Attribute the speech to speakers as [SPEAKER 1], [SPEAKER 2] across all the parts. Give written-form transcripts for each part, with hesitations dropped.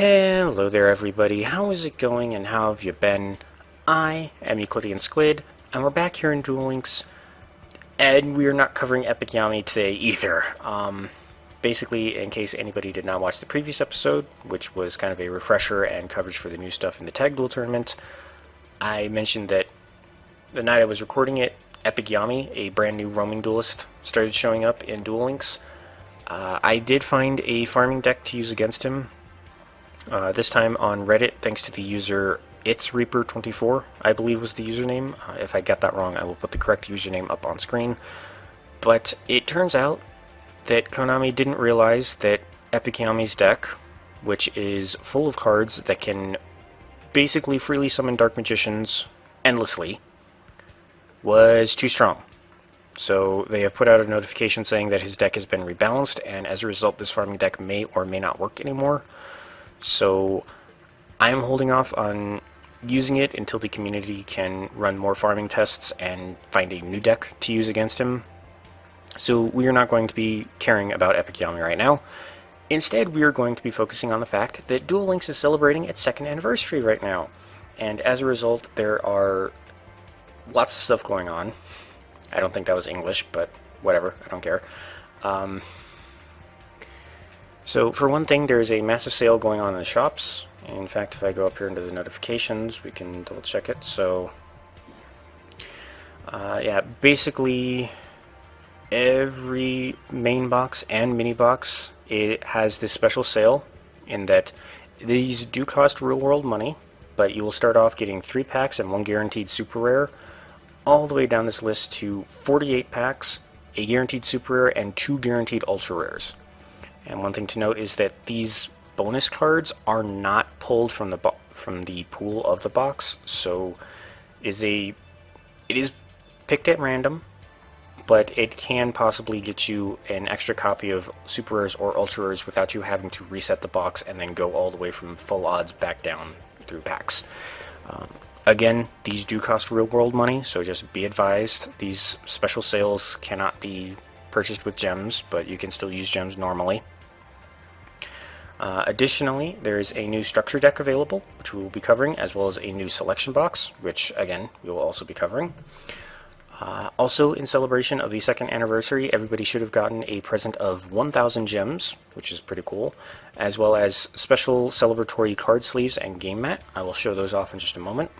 [SPEAKER 1] Hello there everybody, how is it going and how have you been? I am EuclideanSqd, and we're back here in Duel Links, and we're not covering Epic Yami today either. Basically, in case anybody did not watch the previous episode, which was kind of a refresher and coverage for the new stuff in the Tag Duel Tournament, I mentioned that the night I was recording it, Epic Yami, a brand new roaming duelist, started showing up in Duel Links. I did find a farming deck to use against him, this time on Reddit, thanks to the user itsreaper24, I believe was the username. If I got that wrong, I will put the correct username up on screen. But it turns out that Konami didn't realize that Epic Yami's deck, which is full of cards that can basically freely summon Dark Magicians endlessly, was too strong. So they have put out a notification saying that his deck has been rebalanced, and as a result this farming deck may or may not work anymore. So I'm holding off on using it until the community can run more farming tests and find a new deck to use against him. So we are not going to be caring about Epic Yami right now. Instead, we are going to be focusing on the fact that Duel Links is celebrating its 2nd anniversary right now. And as a result, there are lots of stuff going on. I don't think that was English, but whatever, I don't care. So for one thing, there is a massive sale going on in the shops. In fact, if I go up here into the notifications, we can double check it. So yeah, basically every main box and mini box, it has this special sale in that these do cost real world money, but you will start off getting 3 packs and 1 guaranteed super rare, all the way down this list to 48 packs, a guaranteed super rare, and 2 guaranteed ultra rares. And one thing to note is that these bonus cards are not pulled from the pool of the box, so it is picked at random, but it can possibly get you an extra copy of super rares or ultra rares without you having to reset the box and then go all the way from full odds back down through packs. Again, these do cost real world money, so just be advised, these special sales cannot be purchased with gems, but you can still use gems normally. Additionally, there is a new structure deck available, which we will be covering, as well as a new selection box, which again we will also be covering. Also, in celebration of the 2nd anniversary, everybody should have gotten a present of 1,000 gems, which is pretty cool, as well as special celebratory card sleeves and game mat. I will show those off in just a moment.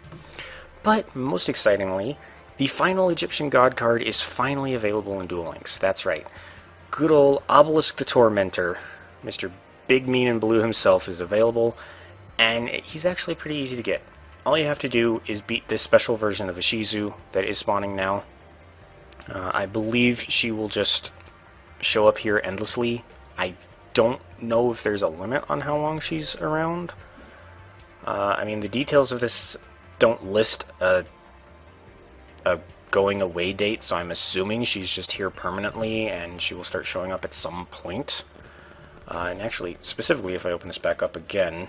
[SPEAKER 1] But most excitingly, the final Egyptian god card is finally available in Duel Links. That's right. Good old Obelisk the Tormentor, Mr. Big Mean and Blue himself, is available, and he's actually pretty easy to get. All you have to do is beat this special version of Ishizu that is spawning now. I believe she will just show up here endlessly. I don't know if there's a limit on how long she's around. I mean, the details of this don't list a going away date, so I'm assuming she's just here permanently and she will start showing up at some point. And actually, specifically, if I open this back up again,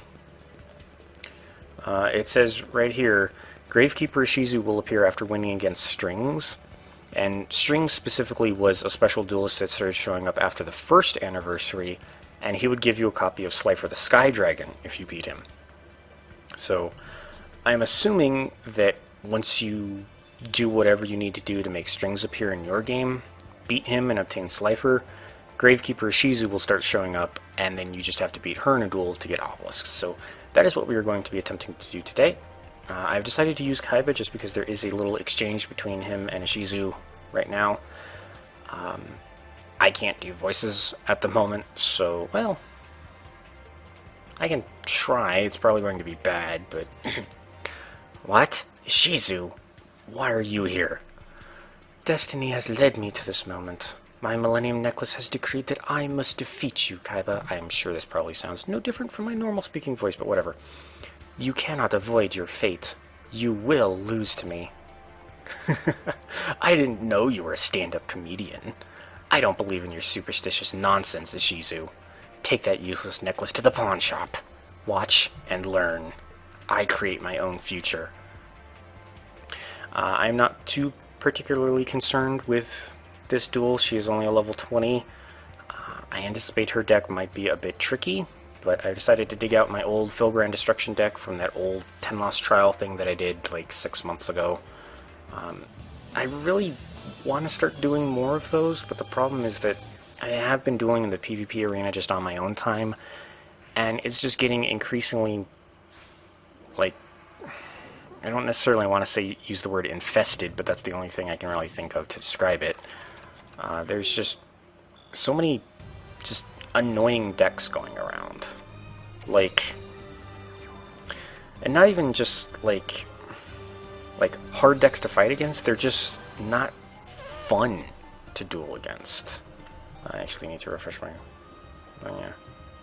[SPEAKER 1] it says right here, Gravekeeper Ishizu will appear after winning against Strings. And Strings specifically was a special duelist that started showing up after the 1st anniversary, and he would give you a copy of Slifer the Sky Dragon if you beat him. So, I'm assuming that once you do whatever you need to do to make Strings appear in your game, beat him and obtain Slifer, Gravekeeper Ishizu will start showing up, and then you just have to beat her in a duel to get Obelisk. So that is what we are going to be attempting to do today. I've decided to use Kaiba just because there is a little exchange between him and Ishizu right now. I can't do voices at the moment, so, well, I can try. It's probably going to be bad, but... What? Ishizu? Why are you here? Destiny has led me to this moment. My Millennium Necklace has decreed that I must defeat you, Kaiba. I am sure this probably sounds no different from my normal speaking voice, but whatever. You cannot avoid your fate. You will lose to me. I didn't know you were a stand-up comedian. I don't believe in your superstitious nonsense, Ishizu. Take that useless necklace to the pawn shop. Watch and learn. I create my own future. I'm not too particularly concerned with this duel. She is only a level 20. I anticipate her deck might be a bit tricky, but I decided to dig out my old Filbrand Destruction deck from that old 10 Lost Trial thing that I did like 6 months ago. I really want to start doing more of those, but the problem is that I have been dueling in the PvP arena just on my own time, and it's just getting increasingly, like, I don't necessarily want to use the word infested, but that's the only thing I can really think of to describe it. There's just so many just annoying decks going around. Like, and not even just like hard decks to fight against, they're just not fun to duel against. I actually need to refresh my... Oh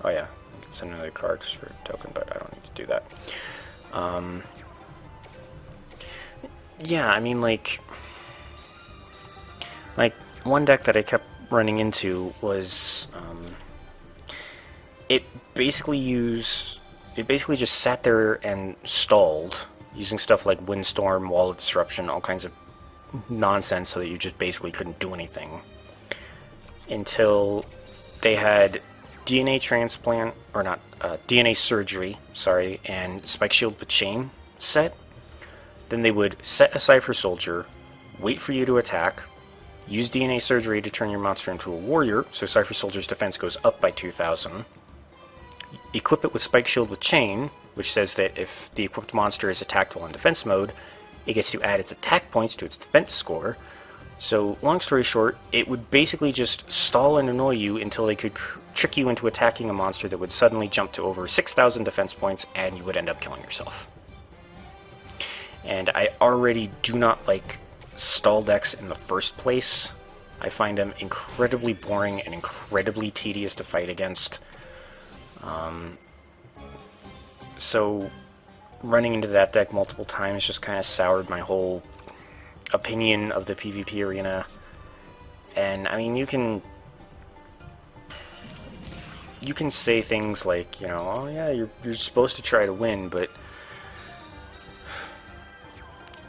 [SPEAKER 1] yeah, I can send another card for a token, but I don't need to do that. Yeah, I mean, like one deck that I kept running into was it basically just sat there and stalled using stuff like Windstorm, Wall of Disruption, all kinds of nonsense, so that you just basically couldn't do anything until they had DNA transplant, or not, DNA surgery, sorry, and Spike Shield with Chain set. Then they would set a Cypher Soldier, wait for you to attack, use DNA surgery to turn your monster into a warrior, so Cypher Soldier's defense goes up by 2,000. Equip it with Spike Shield with Chain, which says that if the equipped monster is attacked while in defense mode, it gets to add its attack points to its defense score. So, long story short, it would basically just stall and annoy you until they could trick you into attacking a monster that would suddenly jump to over 6,000 defense points, and you would end up killing yourself. And I already do not like stall decks in the first place. I find them incredibly boring and incredibly tedious to fight against. So running into that deck multiple times just kind of soured my whole opinion of the PvP arena. And I mean, you can say things like, you know, oh yeah, you're supposed to try to win, but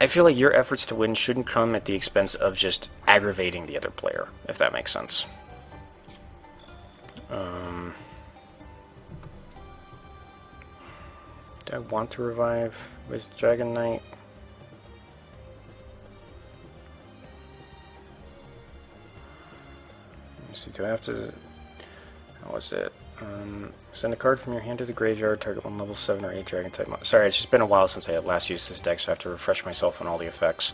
[SPEAKER 1] I feel like your efforts to win shouldn't come at the expense of just aggravating the other player, if that makes sense. Do I want to revive with Dragon Knight? Let me see, do I have to... How was it? Send a card from your hand to the graveyard, target one level 7 or 8 dragon type monster. Sorry, it's just been a while since I had last used this deck, so I have to refresh myself on all the effects.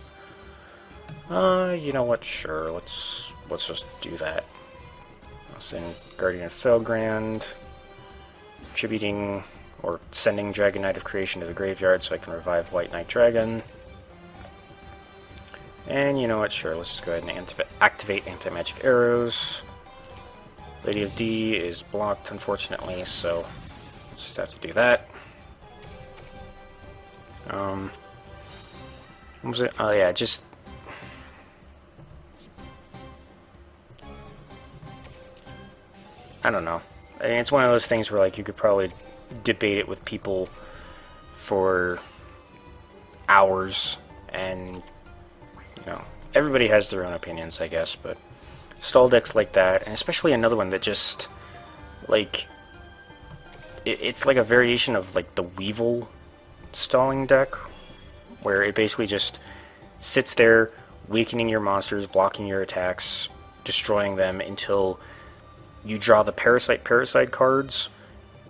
[SPEAKER 1] You know what? Sure, let's just do that. I'll send Guardian of Felgrand, attributing or sending Dragon Knight of Creation to the graveyard so I can revive White Knight Dragon. And you know what? Sure, let's just go ahead and activate anti-magic arrows. Lady of D is blocked, unfortunately, so just have to do that. What was it? Oh yeah, just... I don't know. I mean, it's one of those things where, like, you could probably debate it with people for hours, and, you know, everybody has their own opinions, I guess, but stall decks like that, and especially another one that just, like, it's like a variation of, like, the Weevil stalling deck, where it basically just sits there, weakening your monsters, blocking your attacks, destroying them until you draw the Parasite cards,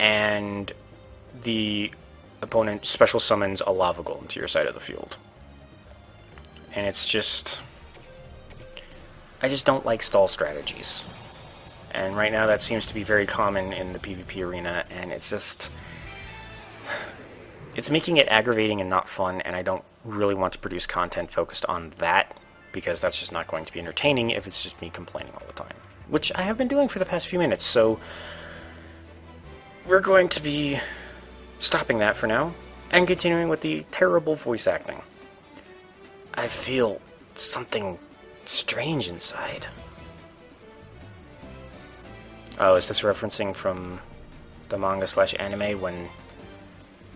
[SPEAKER 1] and the opponent special summons a Lava Golem to your side of the field. And it's just... I just don't like stall strategies. And right now that seems to be very common in the PvP arena, and it's just... It's making it aggravating and not fun, and I don't really want to produce content focused on that, because that's just not going to be entertaining if it's just me complaining all the time. Which I have been doing for the past few minutes, so we're going to be stopping that for now, and continuing with the terrible voice acting. I feel something strange inside. Oh, is this referencing from the manga/anime when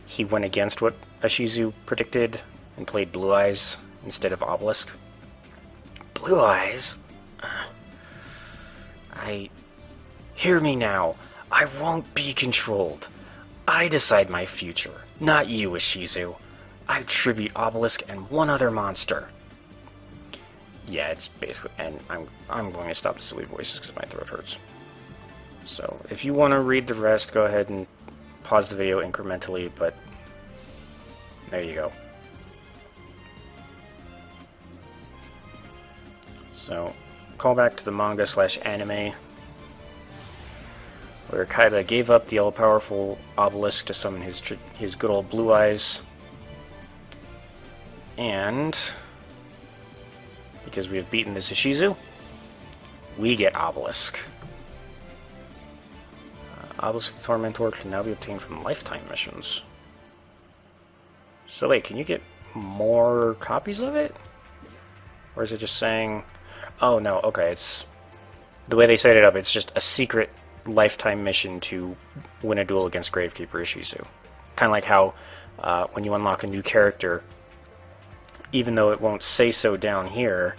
[SPEAKER 1] he went against what Ashizu predicted and played Blue Eyes instead of Obelisk? Blue Eyes? Hear me now. I won't be controlled. I decide my future, not you, Ishizu. I tribute Obelisk and one other monster. Yeah, it's basically, and I'm going to stop the silly voices because my throat hurts. So, if you want to read the rest, go ahead and pause the video incrementally, but there you go. So, call back to the manga/anime, where Kaida gave up the all-powerful Obelisk to summon his good old blue eyes. And because we have beaten this Ishizu, we get Obelisk. Obelisk the Tormentor can now be obtained from lifetime missions. So wait, can you get more copies of it? Or is it just saying... Oh no, okay, it's... The way they set it up, it's just a secret lifetime mission to win a duel against Gravekeeper Ishizu. Kind of like how when you unlock a new character, even though it won't say so down here,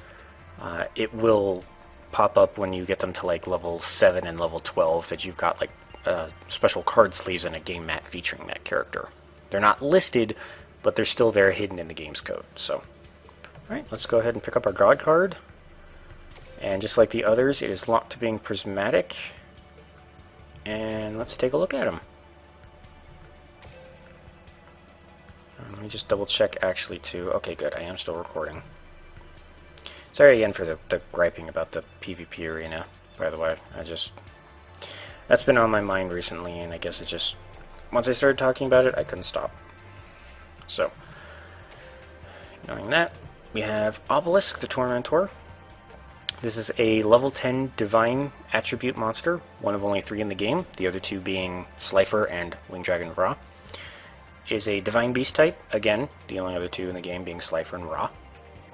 [SPEAKER 1] it will pop up when you get them to like level 7 and level 12 that you've got like special card sleeves and a game mat featuring that character. They're not listed, but they're still there hidden in the game's code. So, alright, let's go ahead and pick up our God card. And just like the others, it is locked to being prismatic. And let's take a look at him. Let me just double check actually too. Okay, good, I am still recording. Sorry again for the griping about the PvP arena, by the way. That's been on my mind recently, and I guess it just... Once I started talking about it, I couldn't stop. So, knowing that, we have Obelisk the Tormentor. This is a level 10 Divine Attribute monster, one of only 3 in the game, the other 2 being Slifer and Winged Dragon Ra. Is a Divine Beast type, again, the only other 2 in the game being Slifer and Ra,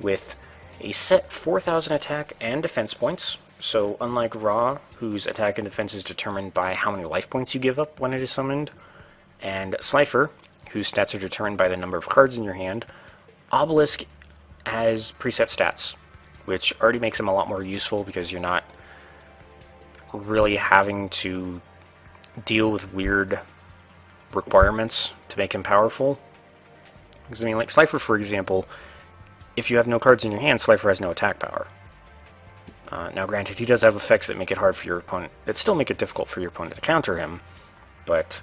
[SPEAKER 1] with a set 4,000 attack and defense points. So unlike Ra, whose attack and defense is determined by how many life points you give up when it is summoned, and Slifer, whose stats are determined by the number of cards in your hand, Obelisk has preset stats, which already makes him a lot more useful because you're not really having to deal with weird requirements to make him powerful. Because, I mean, like Slifer, for example, if you have no cards in your hand, Slifer has no attack power. Now, granted, he does have effects that make it hard for your opponent, that still make it difficult for your opponent to counter him, but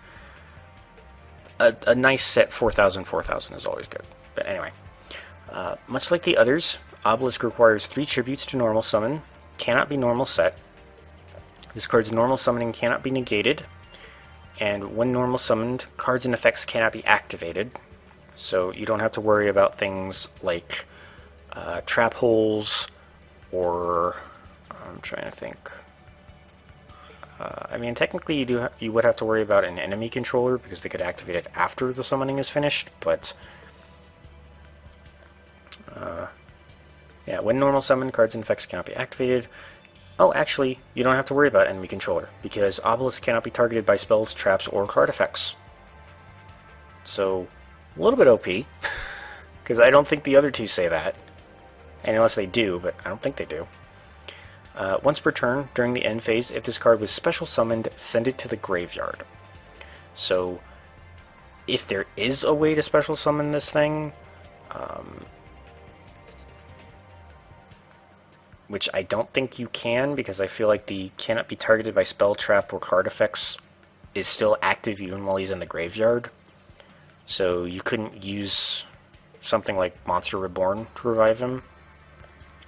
[SPEAKER 1] a nice set 4,000, 4,000 is always good. But anyway, much like the others, Obelisk requires 3 tributes to normal summon, cannot be normal set. This card's normal summoning cannot be negated, and when normal summoned, cards and effects cannot be activated. So you don't have to worry about things like trap holes, or I'm trying to think. I mean, technically you would have to worry about an enemy controller because they could activate it after the summoning is finished, but yeah, when normal summoned, cards and effects cannot be activated. Oh, actually, you don't have to worry about enemy controller, because Obelisk cannot be targeted by spells, traps, or card effects. So, a little bit OP, because I don't think the other 2 say that. And unless they do, but I don't think they do. Once per turn, during the end phase, if this card was special summoned, send it to the graveyard. So, if there is a way to special summon this thing, which I don't think you can, because I feel like the cannot be targeted by spell, trap, or card effects is still active even while he's in the graveyard. So you couldn't use something like Monster Reborn to revive him,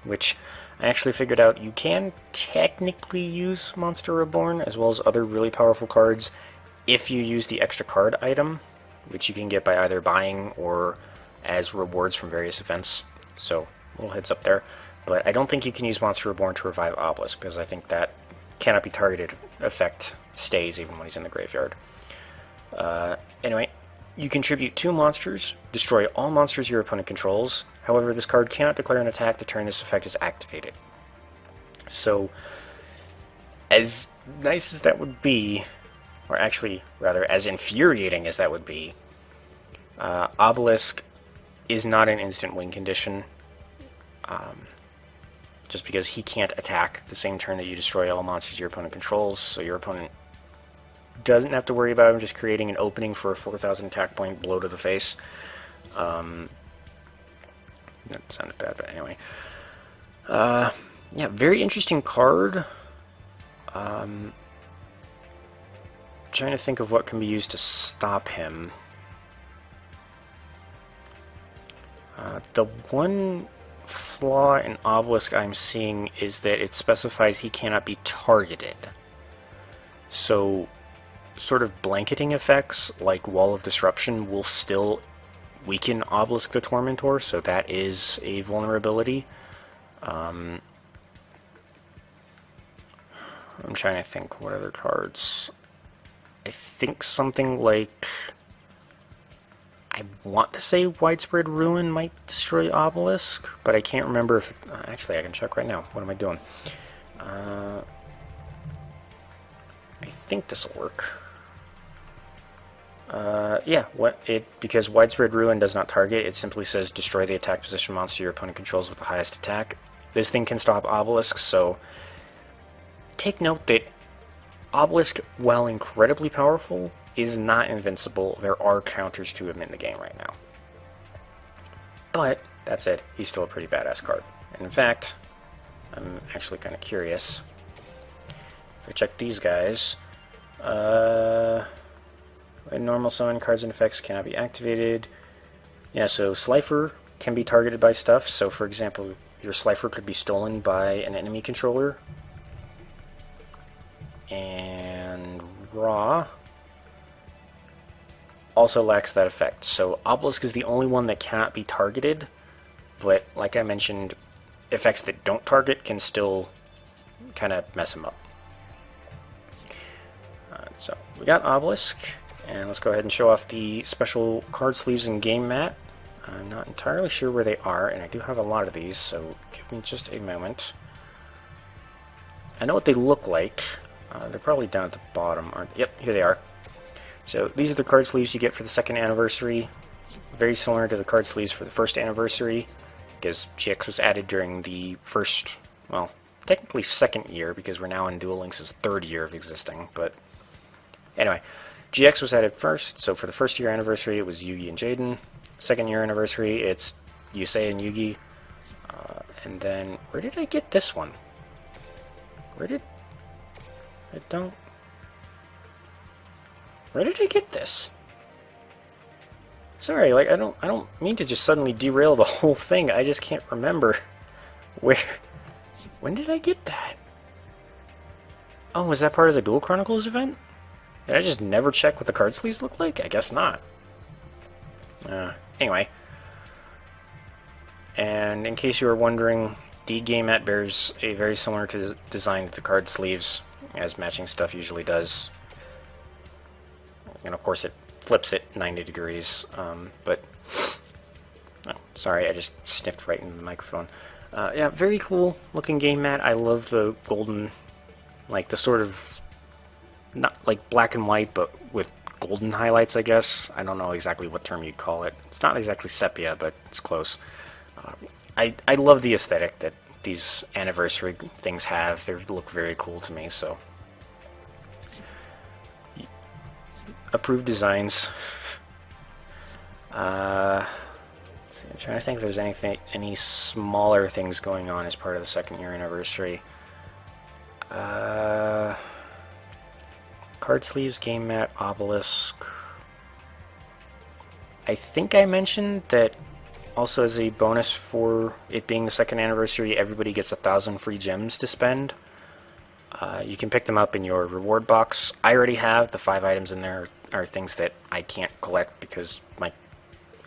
[SPEAKER 1] which I actually figured out you can technically use Monster Reborn as well as other really powerful cards if you use the extra card item, which you can get by either buying or as rewards from various events. So, a little heads up there. But I don't think you can use Monster Reborn to revive Obelisk, because I think that cannot be targeted effect stays even when he's in the graveyard. Anyway, you contribute 2 monsters, destroy all monsters your opponent controls. However, this card cannot declare an attack the turn this effect is activated. So, as nice as that would be, or actually, rather, as infuriating as that would be, Obelisk is not an instant win condition. Just because he can't attack the same turn that you destroy all monsters your opponent controls, so your opponent doesn't have to worry about him just creating an opening for a 4,000 attack point blow to the face. That sounded bad, but anyway. Yeah, very interesting card. Trying to think of what can be used to stop him. The one flaw in Obelisk I'm seeing is that it specifies he cannot be targeted. So, sort of blanketing effects like Wall of Disruption will still weaken Obelisk the Tormentor, so that is a vulnerability. I'm trying to think what other cards. I think something like, I want to say Widespread Ruin might destroy Obelisk, but I can't remember if... actually, I can check right now. What am I doing? I think this will work. Yeah, because Widespread Ruin does not target, it simply says destroy the attack position monster your opponent controls with the highest attack. This thing can stop Obelisk, so take note that Obelisk, while incredibly powerful, is not invincible. There are counters to him in the game right now. But, that said, he's still a pretty badass card. And in fact, I'm actually kind of curious. If I check these guys, normal summon cards and effects cannot be activated. Yeah, so Slifer can be targeted by stuff. So, for example, your Slifer could be stolen by an enemy controller. And Raw also lacks that effect. So Obelisk is the only one that cannot be targeted, but like I mentioned, effects that don't target can still kind of mess him up. So we got Obelisk, and let's go ahead and show off the special card sleeves and game mat. I'm not entirely sure where they are, and I do have a lot of these, so give me just a moment. I know what they look like. They're probably down at the bottom, aren't they? Yep, here they are. So these are the card sleeves you get for the 2nd anniversary. Very similar to the card sleeves for the 1st anniversary, because GX was added during the first, well, technically 2nd year, because we're now in Duel Links' 3rd year of existing, but anyway, GX was added first, so for the 1st year anniversary it was Yugi and Jaden. 2nd year anniversary it's Yusei and Yugi. And then, where did I get this one? Where did I get this? Sorry, like I don't mean to just suddenly derail the whole thing. I just can't remember when did I get that? Oh, was that part of the Duel Chronicles event? Did I just never check what the card sleeves look like? I guess not. Anyway. And in case you were wondering, the game mat bears a very similar design to the card sleeves, as matching stuff usually does. And of course it flips it 90 degrees, but... Oh, sorry, I just sniffed right into the microphone. Yeah, very cool looking game mat. I love the golden, like the sort of, not like black and white, but with golden highlights, I guess. I don't know exactly what term you'd call it. It's not exactly sepia, but it's close. I love the aesthetic that these anniversary things have. They look very cool to me, so. Approved designs. I'm trying to think if there's any smaller things going on as part of the 2nd year anniversary. Card sleeves, game mat, Obelisk. I think I mentioned that also as a bonus for it being the 2nd anniversary, everybody gets 1,000 free gems to spend. You can pick them up in your reward box. I already have the 5 items in there are things that I can't collect because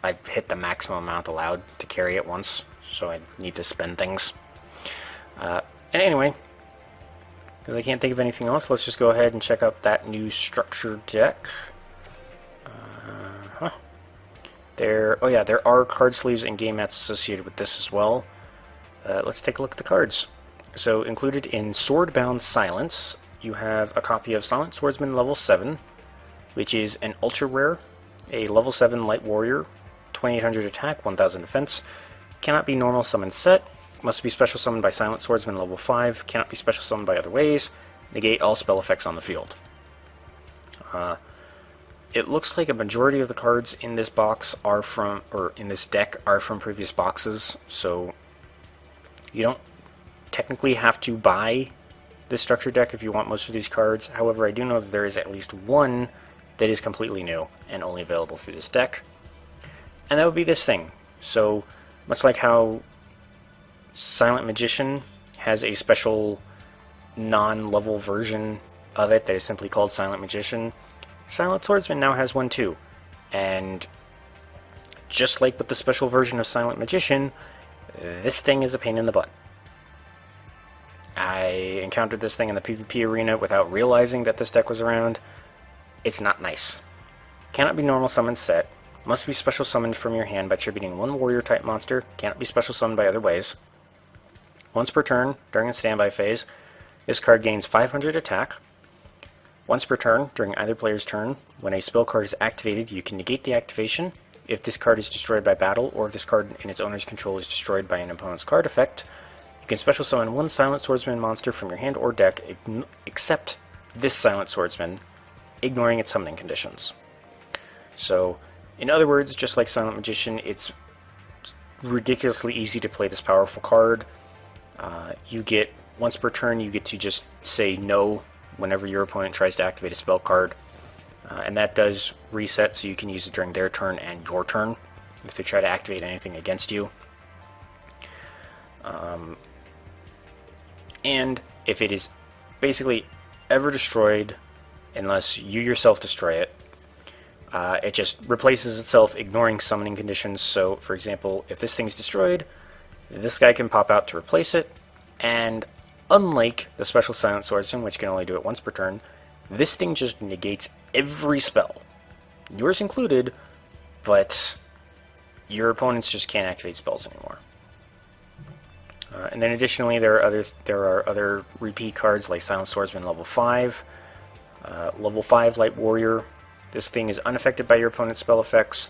[SPEAKER 1] I've hit the maximum amount allowed to carry at once, so I need to spend things. And anyway, because I can't think of anything else, let's just go ahead and check out that new structure deck. There are card sleeves and game mats associated with this as well. Let's take a look at the cards. So included in Swordbound Silence, you have a copy of Silent Swordsman level 7, which is an ultra rare, a level 7 light warrior, 2800 attack, 1000 defense, cannot be normal summon set, must be special summoned by Silent Swordsman level 5, cannot be special summoned by other ways, negate all spell effects on the field. It looks like a majority of the cards in this box are from, or in this deck, are from previous boxes, so you don't technically have to buy this structure deck if you want most of these cards. However, I do know that there is at least one that is completely new and only available through this deck, and that would be this thing. So, much like how Silent Magician has a special non-level version of it that is simply called Silent Magician, Silent Swordsman now has one too. And just like with the special version of Silent Magician, this thing is a pain in the butt. I encountered this thing in the PvP arena without realizing that this deck was around. It's not nice. Cannot be normal summoned set. Must be special summoned from your hand by attributing one warrior type monster. Cannot be special summoned by other ways. Once per turn, during a standby phase, this card gains 500 attack. Once per turn, during either player's turn, when a spell card is activated, you can negate the activation. If this card is destroyed by battle, or if this card in its owner's control is destroyed by an opponent's card effect, you can special summon one Silent Swordsman monster from your hand or deck, except this Silent Swordsman, ignoring its summoning conditions. So, in other words, just like Silent Magician, it's ridiculously easy to play this powerful card. You get, once per turn, you get to just say no whenever your opponent tries to activate a spell card. And that does reset, so you can use it during their turn and your turn if they try to activate anything against you. And if it is basically ever destroyed, unless you yourself destroy it, it just replaces itself, ignoring summoning conditions. So, for example, if this thing's destroyed, this guy can pop out to replace it, and unlike the special Silent Swordsman, which can only do it once per turn, this thing just negates every spell, yours included, but your opponents just can't activate spells anymore. And then additionally, there are other repeat cards like Silent Swordsman level 5, level 5 Light Warrior. This thing is unaffected by your opponent's spell effects.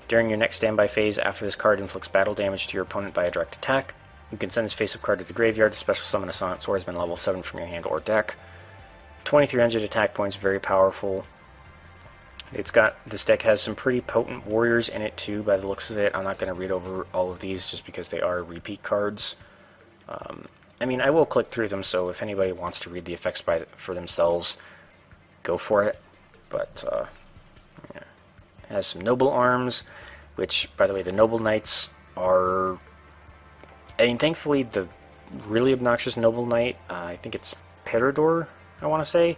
[SPEAKER 1] During your next standby phase, after this card inflicts battle damage to your opponent by a direct attack, you can send this face-up card to the graveyard to special summon a Silent Swordsman level 7 from your hand or deck. 2300 attack points, very powerful. This deck has some pretty potent warriors in it too, by the looks of it. I'm not going to read over all of these just because they are repeat cards. I mean, I will click through them, so if anybody wants to read the effects for themselves, go for it. But yeah. It has some noble arms, which, by the way, the noble knights are... I mean, thankfully, the really obnoxious noble knight, I think it's Peridor, I want to say,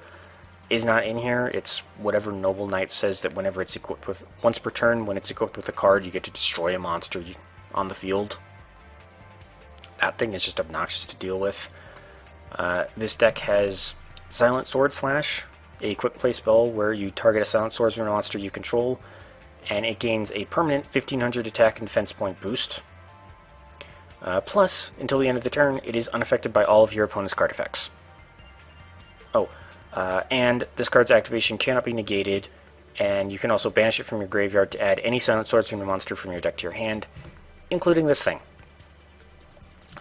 [SPEAKER 1] is not in here. It's whatever noble knight says that whenever it's equipped with, once per turn, when it's equipped with a card, you get to destroy a monster on the field. That thing is just obnoxious to deal with. This deck has Silent Sword Slash, a quick play spell where you target a Silent Swordsman monster you control, and it gains a permanent 1500 attack and defense point boost. Plus, until the end of the turn, it is unaffected by all of your opponent's card effects. And this card's activation cannot be negated, and you can also banish it from your graveyard to add any Silent Swordsman monster from your deck to your hand, including this thing.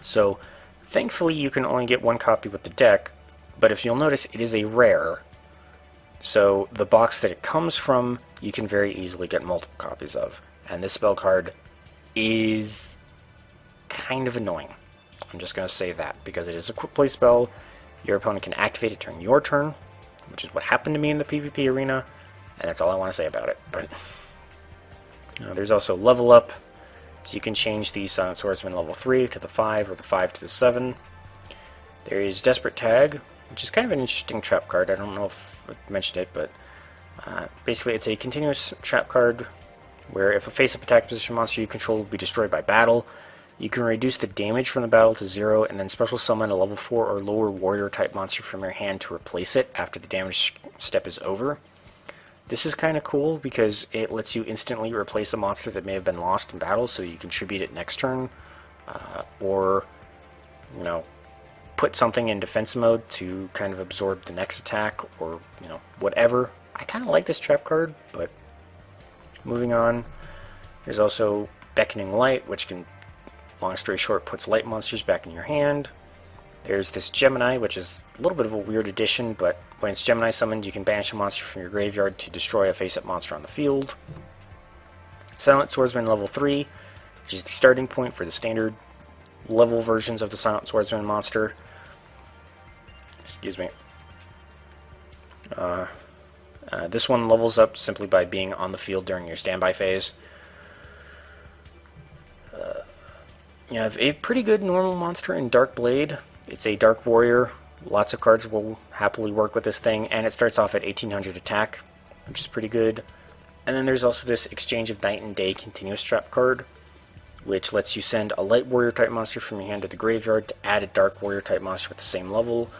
[SPEAKER 1] So, thankfully you can only get one copy with the deck, but if you'll notice, it is a rare. So, the box that it comes from, you can very easily get multiple copies of. And this spell card is kind of annoying. I'm just going to say that, because it is a quick play spell. Your opponent can activate it during your turn, which is what happened to me in the PvP arena, and that's all I want to say about it. But there's also level up, so you can change the Silent Swordsman level 3 to the 5 or the 5 to the 7. There is Desperate Tag, which is kind of an interesting trap card. I don't know if I mentioned it, but basically it's a continuous trap card where if a face-up attack position monster you control will be destroyed by battle, you can reduce the damage from the battle to 0 and then special summon a level 4 or lower warrior type monster from your hand to replace it after the damage step is over. This is kind of cool because it lets you instantly replace a monster that may have been lost in battle, so you can tribute it next turn, or, you know, put something in defense mode to kind of absorb the next attack, or, you know, whatever. I kind of like this trap card, but moving on. There's also Beckoning Light, which can, long story short, puts light monsters back in your hand. There's this Gemini, which is a little bit of a weird addition, but when it's Gemini summoned, you can banish a monster from your graveyard to destroy a face-up monster on the field. Silent Swordsman level 3, which is the starting point for the standard level versions of the Silent Swordsman monster. Excuse me. This one levels up simply by being on the field during your standby phase. You have a pretty good normal monster in Dark Blade. It's a Dark Warrior. Lots of cards will happily work with this thing, and it starts off at 1800 attack, which is pretty good. And then there's also this Exchange of Night and Day Continuous Trap card, which lets you send a Light Warrior type monster from your hand to the graveyard to add a Dark Warrior type monster with the same level,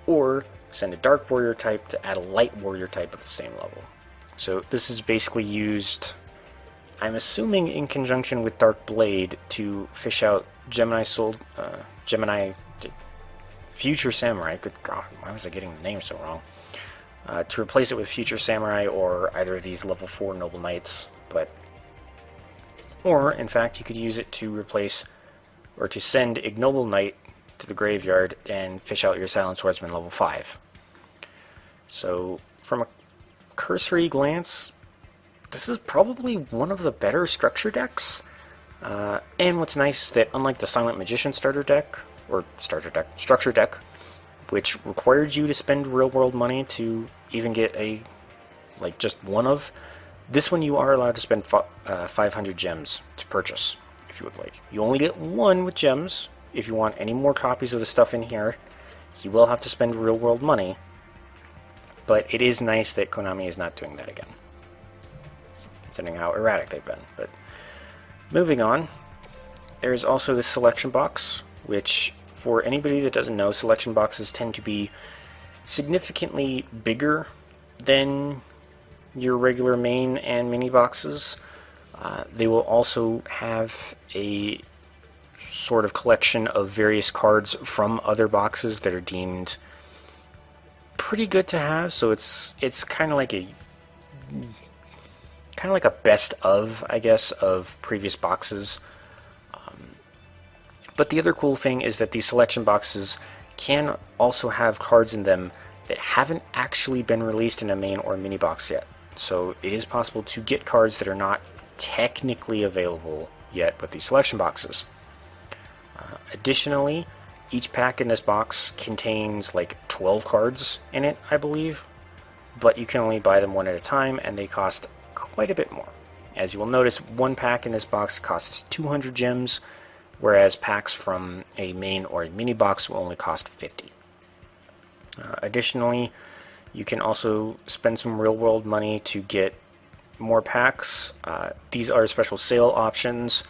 [SPEAKER 1] or send a Dark Warrior type to add a Light Warrior type of the same level. So this is basically used, I'm assuming, in conjunction with Dark Blade to fish out Gemini Future Samurai. Good God, why was I getting the name so wrong? To replace it with Future Samurai or either of these level 4 Noble Knights, or in fact you could use it to replace or to send Ignoble Knight to the graveyard and fish out your Silent Swordsman level 5. So from a cursory glance, this is probably one of the better structure decks. And what's nice is that unlike the Silent Magician structure deck, which required you to spend real-world money to even get just one of, this one you are allowed to spend 500 gems to purchase, if you would like. You only get one with gems. If you want any more copies of the stuff in here, you will have to spend real-world money. But it is nice that Konami is not doing that again, considering how erratic they've been. But moving on, there's also this selection box, which, for anybody that doesn't know, selection boxes tend to be significantly bigger than your regular main and mini boxes. They will also have a sort of collection of various cards from other boxes that are deemed pretty good to have, so it's kind of like a best of, I guess, of previous boxes. But the other cool thing is that these selection boxes can also have cards in them that haven't actually been released in a main or mini box yet. So it is possible to get cards that are not technically available yet with these selection boxes. Additionally, each pack in this box contains like 12 cards in it, I believe, but you can only buy them one at a time, and they cost quite a bit more. As you will notice, one pack in this box costs 200 gems, whereas packs from a main or a mini box will only cost 50. Additionally, you can also spend some real-world money to get more packs. These are special sale options.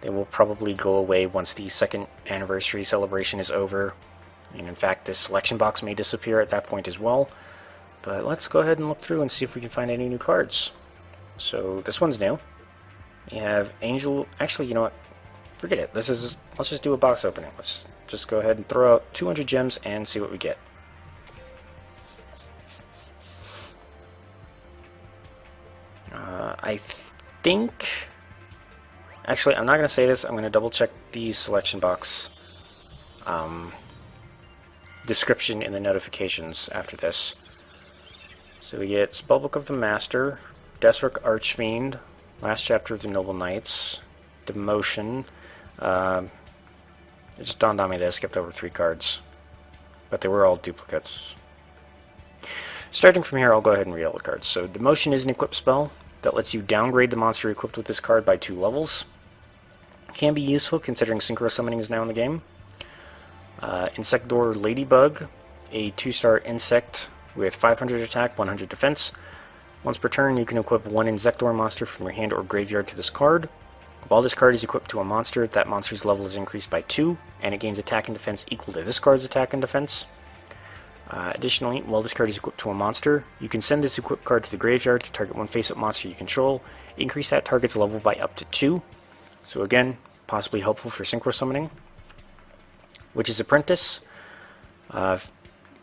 [SPEAKER 1] They will probably go away once the second anniversary celebration is over. And in fact, this selection box may disappear at that point as well. But let's go ahead and look through and see if we can find any new cards. So this one's new. We have Angel. Actually, you know what? Forget it. Let's just do a box opening. Let's just go ahead and throw out 200 gems and see what we get. I think... Actually, I'm not going to say this. I'm going to double check the selection box description in the notifications after this. So we get Spellbook of the Master, Deathstroke Archfiend, Last Chapter of the Noble Knights, Demotion. It just dawned on me that I skipped over 3 cards, but they were all duplicates. Starting from here, I'll go ahead and read all the cards. So Demotion is an equip spell that lets you downgrade the monster equipped with this card by 2 levels. Can be useful considering Synchro Summoning is now in the game. Insector Ladybug, a 2-star insect with 500 attack, 100 defense. Once per turn, you can equip one Insector monster from your hand or graveyard to this card. While this card is equipped to a monster, that monster's level is increased by 2, and it gains attack and defense equal to this card's attack and defense. Additionally, while this card is equipped to a monster, you can send this equipped card to the graveyard to target one face-up monster you control, increase that target's level by up to 2. So again, possibly helpful for Synchro Summoning. Witch's Apprentice,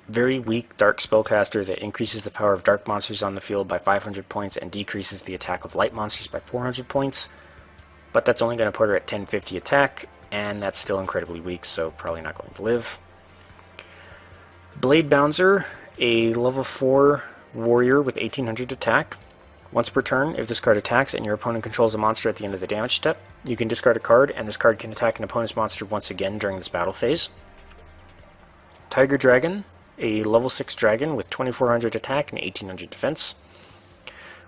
[SPEAKER 1] very weak dark spellcaster that increases the power of dark monsters on the field by 500 points and decreases the attack of light monsters by 400 points. But that's only going to put her at 1050 attack, and that's still incredibly weak, so probably not going to live. Blade Bouncer, a level 4 warrior with 1800 attack. Once per turn, if this card attacks and your opponent controls a monster at the end of the damage step, you can discard a card, and this card can attack an opponent's monster once again during this battle phase. Tiger Dragon, a level 6 dragon with 2400 attack and 1800 defense.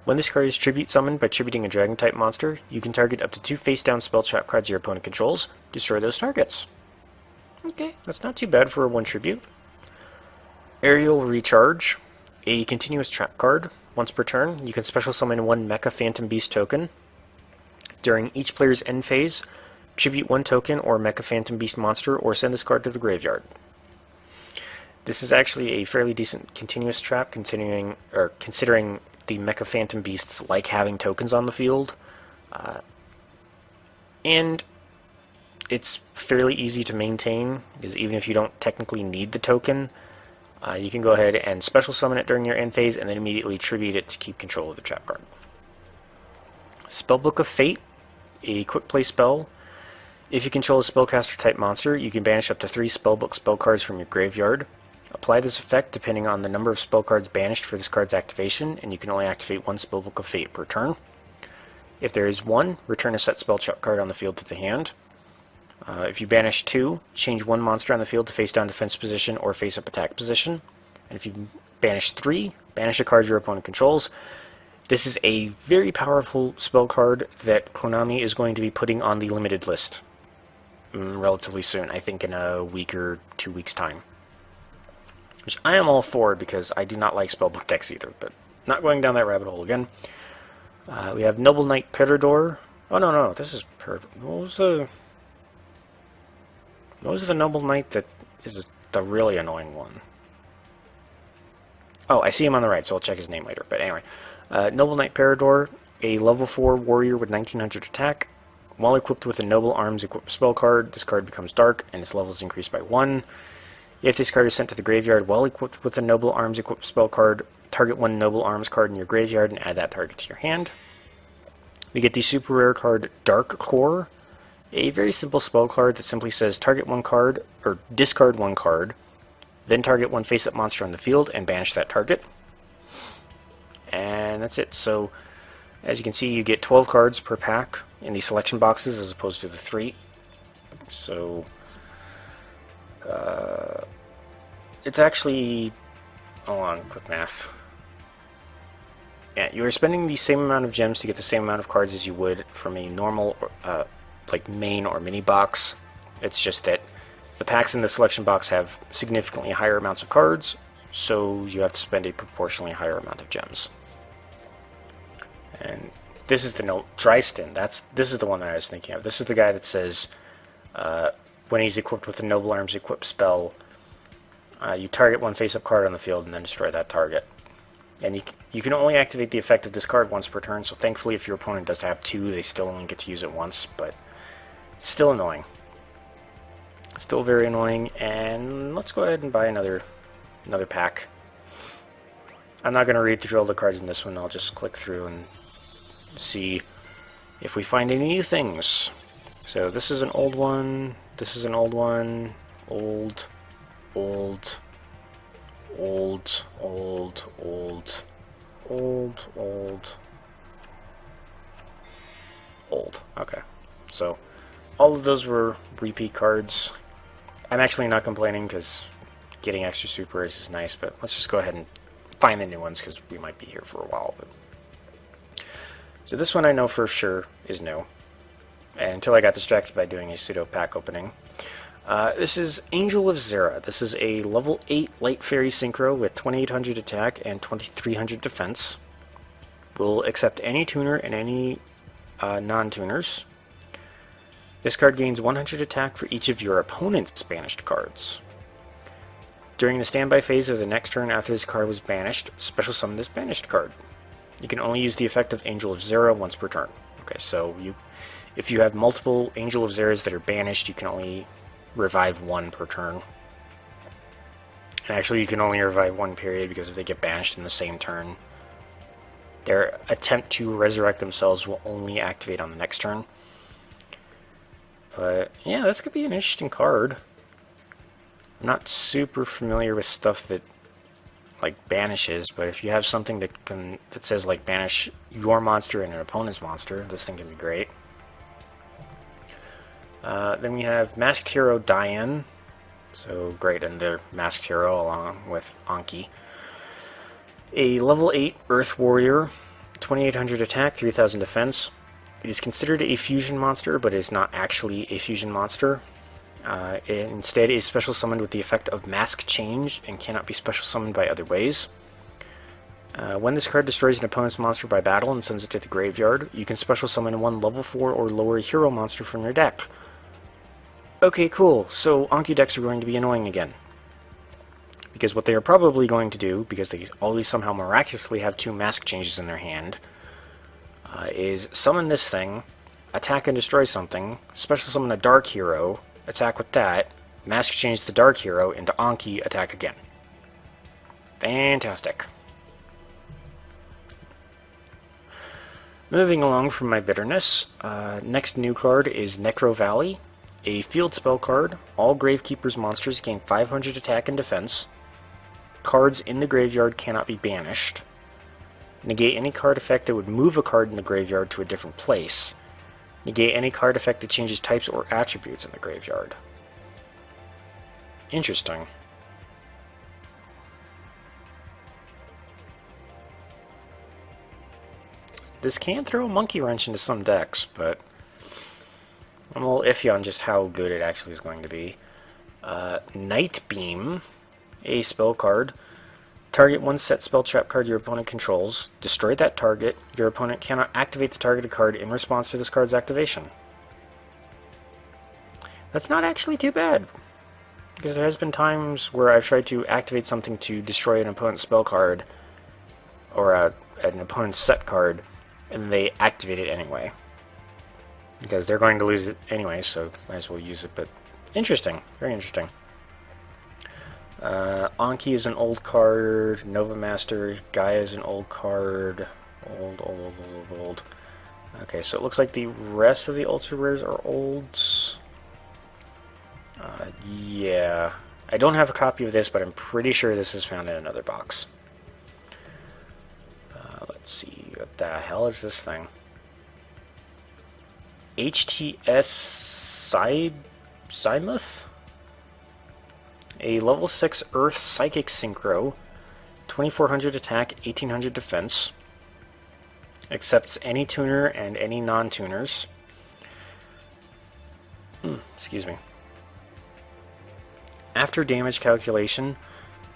[SPEAKER 1] When this card is tribute summoned by tributing a dragon-type monster, you can target up to 2 face-down spell trap cards your opponent controls. Destroy those targets. Okay, that's not too bad for a 1 tribute. Aerial Recharge, a continuous trap card. Once per turn, you can special summon 1 Mecha Phantom Beast token. During each player's end phase, tribute 1 token or Mecha Phantom Beast monster, or send this card to the graveyard. This is actually a fairly decent continuous trap, considering the Mecha Phantom Beasts like having tokens on the field. And it's fairly easy to maintain, because even if you don't technically need the token, you can go ahead and special summon it during your end phase, and then immediately tribute it to keep control of the trap card. Spellbook of Fate, a quick play spell. If you control a spellcaster type monster, you can banish up to 3 spellbook spell cards from your graveyard. Apply this effect depending on the number of spell cards banished for this card's activation, and you can only activate 1 Spellbook of Fate per turn. If there is 1, return a set spell trap card on the field to the hand. If you banish 2, change 1 monster on the field to face-down defense position or face-up attack position. And if you banish 3, banish a card your opponent controls. This is a very powerful spell card that Konami is going to be putting on the limited list relatively soon, I think in a week or 2 weeks' time. Which I am all for, because I do not like spellbook decks either, but not going down that rabbit hole again. We have Noble Knight Peridor. Oh, no, this is Peridor. What was the Noble Knight that is the really annoying one? Oh, I see him on the right, so I'll check his name later. But anyway, Noble Knight Peridor, a level 4 warrior with 1900 attack. While equipped with a Noble Arms equipped spell card, this card becomes dark, and its level is increased by 1. If this card is sent to the graveyard while equipped with a Noble Arms equipped spell card, target 1 Noble Arms card in your graveyard and add that target to your hand. We get the super rare card Dark Core, a very simple spell card that simply says target 1 card, or discard 1 card, then target 1 face-up monster on the field and banish that target. And that's it. So, as you can see, you get 12 cards per pack in the selection boxes as opposed to the 3. So, it's actually, hold on, quick math. Yeah, you are spending the same amount of gems to get the same amount of cards as you would from a normal, like main or mini box. It's just that the packs in the selection box have significantly higher amounts of cards, so you have to spend a proportionally higher amount of gems. And this is the note Dryston. This is the one that I was thinking of. This is the guy that says when he's equipped with a Noble Arms equipped spell, you target 1 face-up card on the field and then destroy that target. And you can only activate the effect of this card once per turn, so thankfully if your opponent does have 2, they still only get to use it once, but still annoying. Still very annoying, and let's go ahead and buy another pack. I'm not going to read through all the cards in this one, I'll just click through and see if we find any new things. So this is an old one, this is an old one, old, old, old, old, old, old, old, old. Okay, so all of those were repeat cards. I'm actually not complaining because getting extra super rares is nice, but let's just go ahead and find the new ones because we might be here for a while. But so this one I know for sure is new, and until I got distracted by doing a pseudo pack opening. This is Angel of Zera. This is a level 8 Light Fairy Synchro with 2800 attack and 2300 defense. Will accept any tuner and any non-tuners. This card gains 100 attack for each of your opponent's banished cards. During the standby phase of the next turn after this card was banished, special summon this banished card. You can only use the effect of Angel of Zera once per turn. Okay, so if you have multiple Angel of Zeras that are banished, you can only revive 1 per turn. And actually you can only revive 1 period, because if they get banished in the same turn, their attempt to resurrect themselves will only activate on the next turn. But yeah, this could be an interesting card. I'm not super familiar with stuff that like banishes, but if you have something that says like banish your monster and an opponent's monster, this thing can be great. Then we have Masked Hero Diane, so great, and they're Masked Hero along with Anki. A level 8 Earth Warrior, 2800 attack, 3000 defense. It is considered a fusion monster, but is not actually a fusion monster. It instead is special summoned with the effect of Mask Change and cannot be special summoned by other ways. When this card destroys an opponent's monster by battle and sends it to the graveyard, you can special summon one level 4 or lower hero monster from your deck. Okay, cool. So Anki decks are going to be annoying again. Because what they are probably going to do, because they always somehow miraculously have 2 Mask Changes in their hand, is summon this thing, attack and destroy something, special summon a Dark Hero, attack with that, Mask Change the Dark Hero into Anki, attack again. Fantastic. Moving along from my bitterness, next new card is Necro Valley, a field spell card. All Gravekeeper's monsters gain 500 attack and defense. Cards in the graveyard cannot be banished. Negate any card effect that would move a card in the graveyard to a different place. Negate any card effect that changes types or attributes in the graveyard. Interesting. This can throw a monkey wrench into some decks, but I'm a little iffy on just how good it actually is going to be. Night Beam, a spell card. Target one set spell trap card your opponent controls. Destroy that target. Your opponent cannot activate the targeted card in response to this card's activation. That's not actually too bad, because there has been times where I've tried to activate something to destroy an opponent's spell card, or an opponent's set card, and they activate it anyway. Because they're going to lose it anyway, so might as well use it. But interesting, very interesting. Anki is an old card. Nova Master, Gaia is an old card. Old. Okay, so it looks like the rest of the ultra rares are olds. Yeah, I don't have a copy of this, but I'm pretty sure this is found in another box. Let's see, what the hell is this thing? HTS Simuth? A level 6 Earth Psychic Synchro, 2400 attack, 1800 defense. Accepts any tuner and any non-tuners. Excuse me. After damage calculation,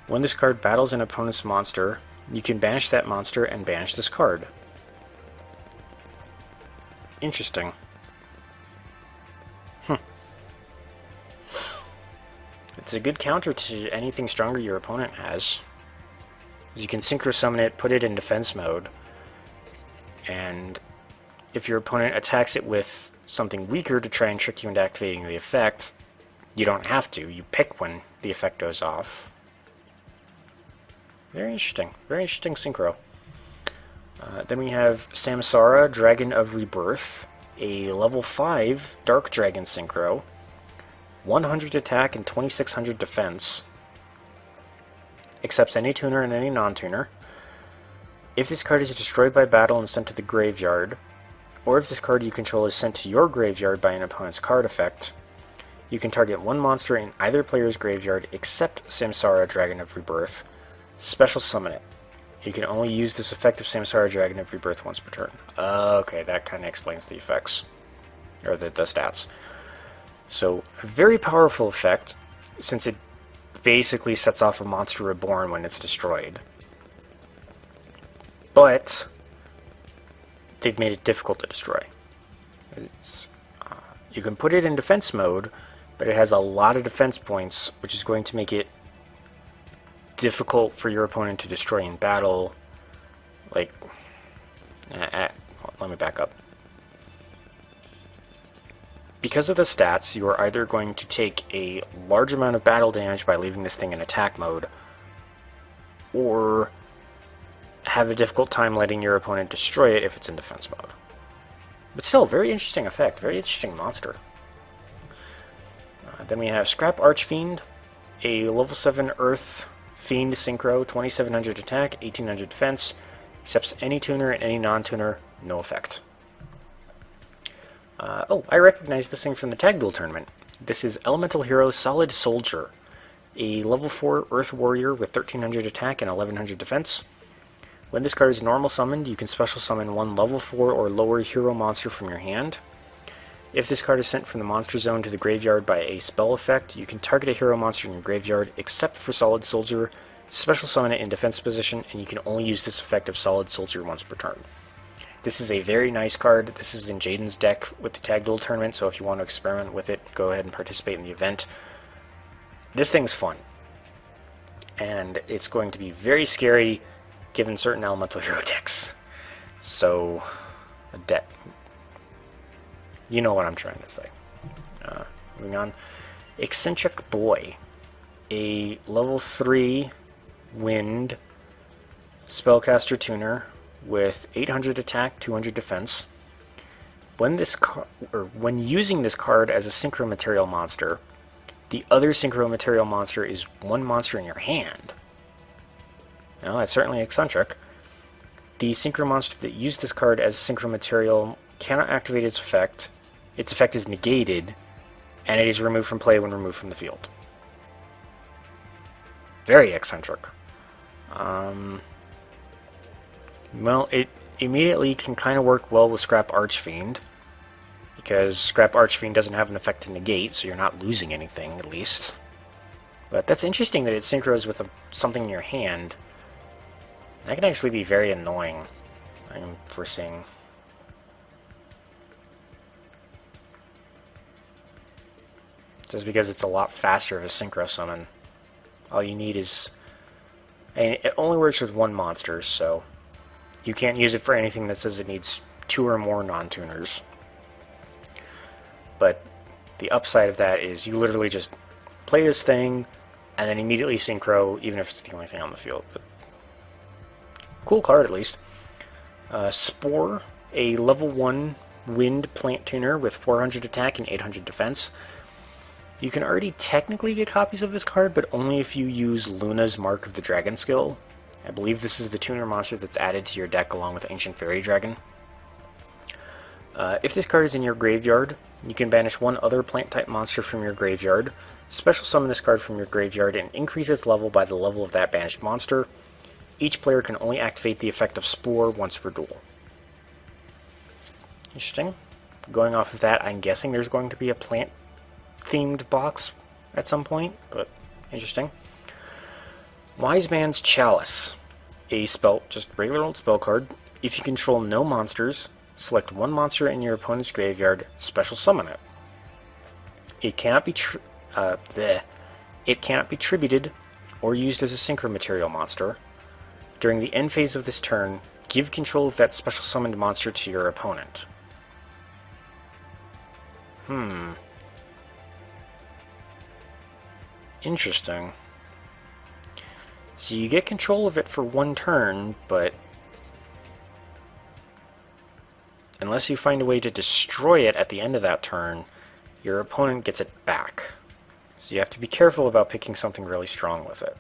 [SPEAKER 1] when this card battles an opponent's monster, you can banish that monster and banish this card. Interesting. It's a good counter to anything stronger your opponent has. You can synchro summon it, put it in defense mode, and if your opponent attacks it with something weaker to try and trick you into activating the effect, you don't have to. You pick when the effect goes off. Very interesting synchro. Then we have Samsara, Dragon of Rebirth, a level 5 Dark Dragon Synchro, 100 attack and 2600 defense. Accepts any tuner and any non-tuner. If this card is destroyed by battle and sent to the graveyard, or if this card you control is sent to your graveyard by an opponent's card effect, you can target one monster in either player's graveyard except Samsara, Dragon of Rebirth. Special summon it. You can only use this effect of Samsara, Dragon of Rebirth once per turn. Okay, that kind of explains the effects. Or the stats. So, a very powerful effect, since it basically sets off a monster reborn when it's destroyed. But they've made it difficult to destroy. You can put it in defense mode, but it has a lot of defense points, which is going to make it difficult for your opponent to destroy in battle. Like, let me back up. Because of the stats, you are either going to take a large amount of battle damage by leaving this thing in attack mode, or have a difficult time letting your opponent destroy it if it's in defense mode. But still, very interesting effect, very interesting monster. Then we have Scrap Archfiend, a level 7 Earth Fiend Synchro, 2700 attack, 1800 defense, accepts any tuner and any non-tuner, no effect. Oh, I recognize this thing from the Tag Duel tournament. This is Elemental Hero Solid Soldier, a level 4 Earth Warrior with 1300 attack and 1100 defense. When this card is normal summoned, you can special summon one level 4 or lower hero monster from your hand. If this card is sent from the monster zone to the graveyard by a spell effect, you can target a hero monster in your graveyard, except for Solid Soldier, special summon it in defense position, and you can only use this effect of Solid Soldier once per turn. This is a very nice card. This is in Jaden's deck with the Tag Duel tournament, so if you want to experiment with it, go ahead and participate in the event. This thing's fun, and it's going to be very scary given certain Elemental Hero decks. So, a deck. You know what I'm trying to say. Moving on. Eccentric Boy. A level 3 Wind Spellcaster Tuner with 800 attack, 200 defense. When using this card as a Synchro Material monster, the other Synchro Material monster is one monster in your hand. Now, that's certainly eccentric. The Synchro monster that used this card as Synchro Material cannot activate its effect. Its effect is negated, and it is removed from play when removed from the field. Very eccentric. Well, it immediately can kind of work well with Scrap Archfiend, because Scrap Archfiend doesn't have an effect to negate, so you're not losing anything, at least. But that's interesting that it synchros with something in your hand. That can actually be very annoying, I'm foreseeing. Just because it's a lot faster of a synchro summon. All you need is... And it only works with one monster, so you can't use it for anything that says it needs 2 or more non-tuners. But the upside of that is you literally just play this thing and then immediately synchro, even if it's the only thing on the field. But cool card, at least. Spore, a level 1 Wind Plant Tuner with 400 attack and 800 defense. You can already technically get copies of this card, but only if you use Luna's Mark of the Dragon skill. I believe this is the tuner monster that's added to your deck along with Ancient Fairy Dragon. If this card is in your graveyard, you can banish one other plant-type monster from your graveyard, special summon this card from your graveyard, and increase its level by the level of that banished monster. Each player can only activate the effect of Spore once per duel. Interesting. Going off of that, I'm guessing there's going to be a plant-themed box at some point, but interesting. Wise Man's Chalice. A spell, just regular old spell card. If you control no monsters, select one monster in your opponent's graveyard, special summon it. It cannot be tributed or used as a Synchro Material monster. During the end phase of this turn, give control of that special summoned monster to your opponent. Interesting. So you get control of it for one turn, but unless you find a way to destroy it at the end of that turn, your opponent gets it back. So you have to be careful about picking something really strong with it.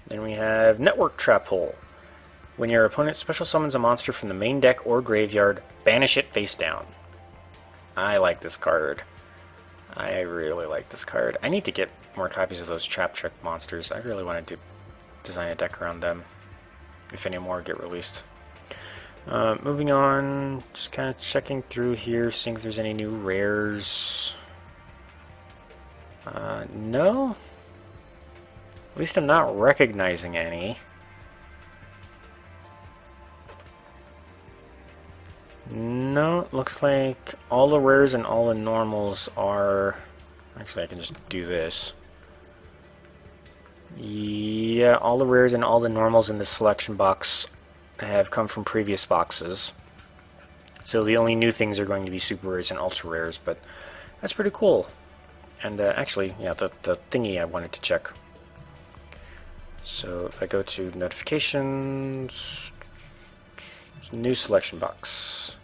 [SPEAKER 1] Then we have Network Trap Hole. When your opponent special summons a monster from the main deck or graveyard, banish it face down. I like this card. I really like this card. I need to get more copies of those Trap Trick monsters. I really wanted to design a deck around them, if any more get released. Moving on, just kind of checking through here, seeing if there's any new rares. No? At least I'm not recognizing any. No, it looks like all the rares and all the normals are... Actually, I can just do this. Yeah, all the rares and all the normals in this selection box have come from previous boxes. So the only new things are going to be super rares and ultra rares, but that's pretty cool. And actually, yeah, the thingy I wanted to check. So if I go to notifications, new selection box.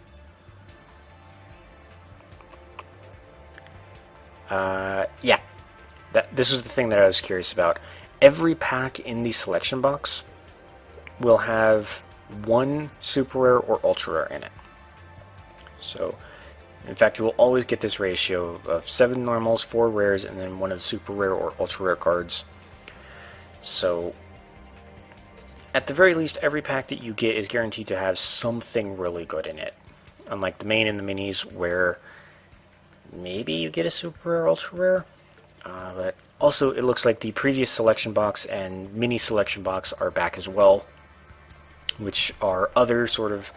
[SPEAKER 1] Yeah, This was the thing that I was curious about. Every pack in the selection box will have one super rare or ultra rare in it. So, in fact, you will always get this ratio of 7 normals, 4 rares, and then one of the super rare or ultra rare cards. So, at the very least, every pack that you get is guaranteed to have something really good in it. Unlike the main and the minis, where maybe you get a super rare, ultra rare. But also, it looks like the previous selection box and mini selection box are back as well, which are other sort of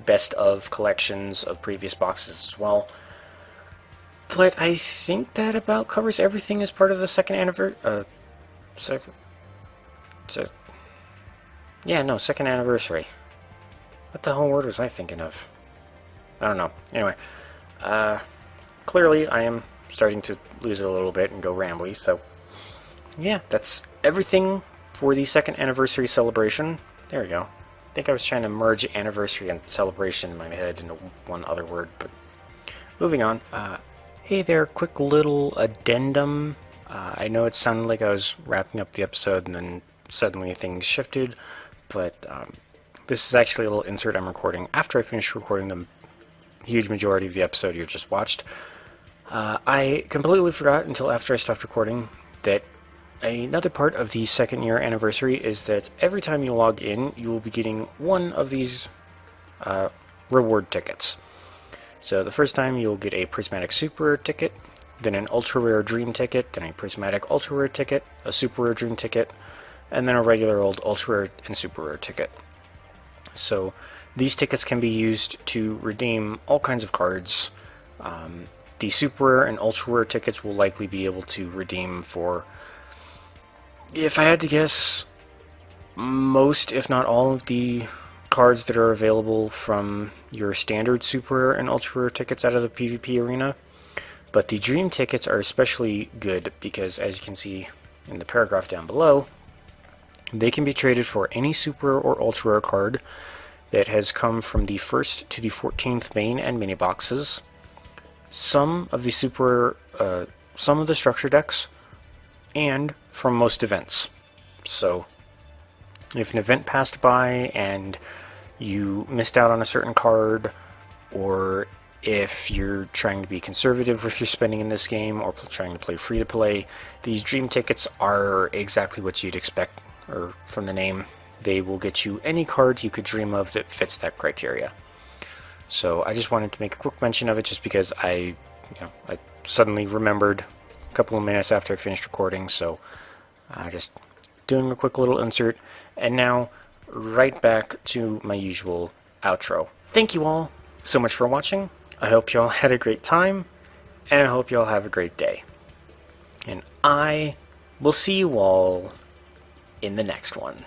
[SPEAKER 1] best of collections of previous boxes as well. But I think that about covers everything as part of the second anniversary. Second anniversary. What the whole word was I thinking of? I don't know. Anyway, clearly I am starting to lose it a little bit and go rambly, so yeah, that's everything for the second anniversary celebration. There we go. I think I was trying to merge anniversary and celebration in my head into one other word, but moving on. Hey there, quick little addendum. I know it sounded like I was wrapping up the episode and then suddenly things shifted, but this is actually a little insert I'm recording after I finish recording the huge majority of the episode you just watched. I completely forgot until after I stopped recording that another part of the second year anniversary is that every time you log in, you will be getting one of these reward tickets. So the first time you'll get a Prismatic Super Rare ticket, then an Ultra Rare Dream ticket, then a Prismatic Ultra Rare ticket, a Super Rare Dream ticket, and then a regular old Ultra Rare and Super Rare ticket. So these tickets can be used to redeem all kinds of cards. The Super Rare and Ultra Rare tickets will likely be able to redeem for, if I had to guess, most, if not all, of the cards that are available from your standard Super Rare and Ultra Rare tickets out of the PvP arena. But the Dream tickets are especially good because, as you can see in the paragraph down below, they can be traded for any Super Rare or Ultra Rare card that has come from the 1st to the 14th main and mini boxes, some of the some of the structure decks, and from most events. So if an event passed by and you missed out on a certain card, or if you're trying to be conservative with your spending in this game, or trying to play free to play, these Dream tickets are exactly what you'd expect, or from the name. They will get you any card you could dream of that fits that criteria. So I just wanted to make a quick mention of it just because I suddenly remembered a couple of minutes after I finished recording, so just doing a quick little insert. And now, right back to my usual outro. Thank you all so much for watching. I hope you all had a great time, and I hope you all have a great day. And I will see you all in the next one.